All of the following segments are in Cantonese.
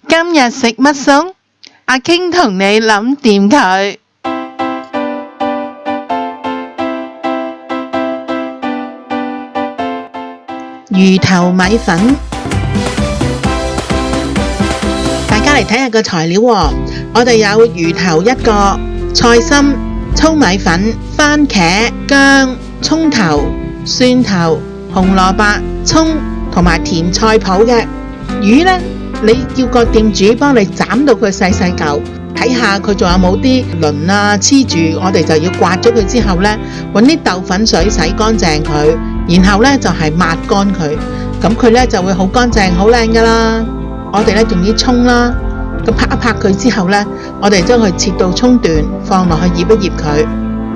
今日食乜餸？阿傾同你諗掂佢。魚頭米粉，大家嚟睇下個材料喎。我哋有魚頭1個、菜心、糙米粉、番茄、薑、蔥頭、蒜頭、紅蘿蔔、蔥同埋甜菜脯嘅魚呢，你叫個店主幫你斬到佢細細嚿，睇下佢仲有冇啲鱗啊黐住，我哋就要刮咗佢之後呢，揾啲豆粉水洗乾淨佢，然後呢就係抹乾佢，咁佢呢就會好乾淨好靚噶啦。我哋呢用啲蔥啦，咁拍一拍佢之後呢，我哋將佢切到蔥段，放落去醃一醃佢，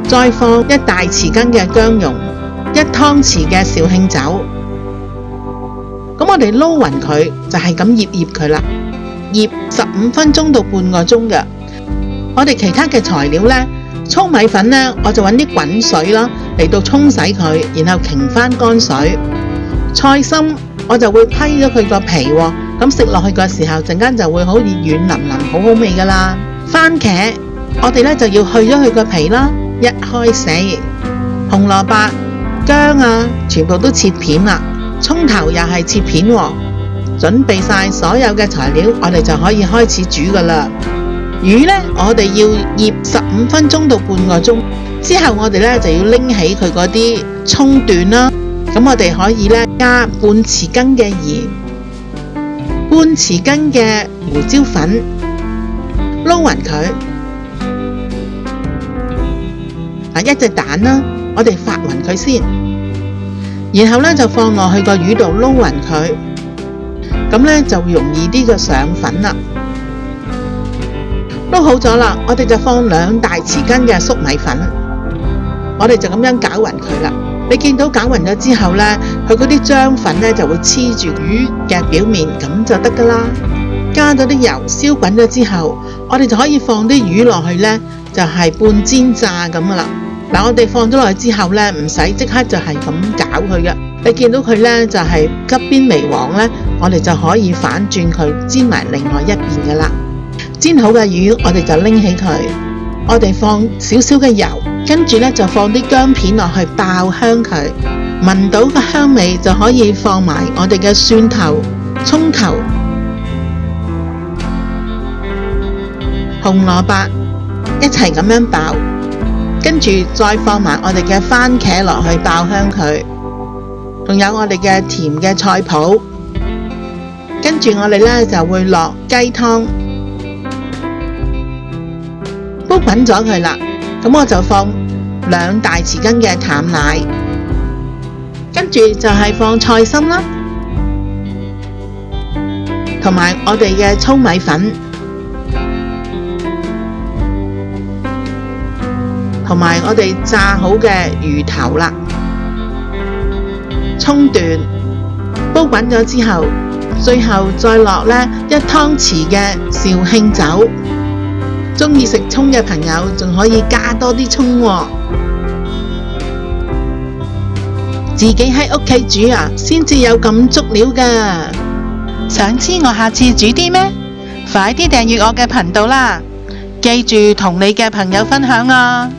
再放1大匙羹嘅薑蓉，1湯匙嘅紹興酒。咁我哋撈勻佢，就係咁醃佢啦，醃15分鐘到半個鐘嘅。我哋其他嘅材料呢，糙米粉呢，我就揾啲滾水啦嚟到沖洗佢，然後擎翻乾水。菜心我就會批咗佢個皮喎，咁食落去嘅時候陣間就會好似軟腍腍，好好味噶啦。番茄我哋呢就要去咗佢個皮啦，一開四。紅蘿蔔、薑啊，全部都切片啦。蔥頭又係切片喎，準備晒所有嘅材料，我哋就可以開始煮噶啦。魚呢，我哋要醃15分鐘到半個鐘，之後我哋呢就要拎起佢嗰啲蔥段啦。咁我哋可以呢加半匙羹嘅鹽，半匙羹嘅胡椒粉，撈勻佢。1隻蛋啦，我哋發勻佢先。然後呢就放落去個魚度撈勻佢，咁呢就容易啲嘅上粉啦。撈好咗啦，我哋就放2大匙羹嘅粟米粉，我哋就咁樣攪勻佢啦。你見到攪勻咗之後呢，佢嗰啲漿粉呢就會黐住魚嘅表面，咁就得噶啦。加咗啲油燒滾咗之後，我哋就可以放啲魚落去呢，就係半煎炸咁噶啦。嗱，我哋放咗落去之後呢，唔使即刻就係咁攪佢嘅。你見到佢呢，就係側邊微黃呢，我哋就可以反轉佢煎埋另外一邊噶啦。煎好嘅魚，我哋就拎起佢，我哋放少少嘅油，跟住呢就放啲薑片落去爆香佢，聞到個香味就可以放埋我哋嘅蒜頭、蔥頭、紅蘿蔔一齊咁樣爆。跟住再放埋我哋嘅番茄落去爆香佢，仲有我哋嘅甜嘅菜脯，跟住我哋呢就會落雞湯，煲滾咗佢啦。咁我就放2大匙羹嘅淡奶，跟住就係放菜心啦，同埋我哋嘅糙米粉。同埋我哋炸好嘅魚頭啦，蔥段煲滾咗之後，最後再落呢1湯匙嘅紹興酒。鍾意食蔥嘅朋友仲可以加多啲蔥喎。自己喺屋企煮啊，先至有咁足料㗎。想知我下次煮啲咩？快啲訂閱我嘅頻道啦！記住同你嘅朋友分享啊！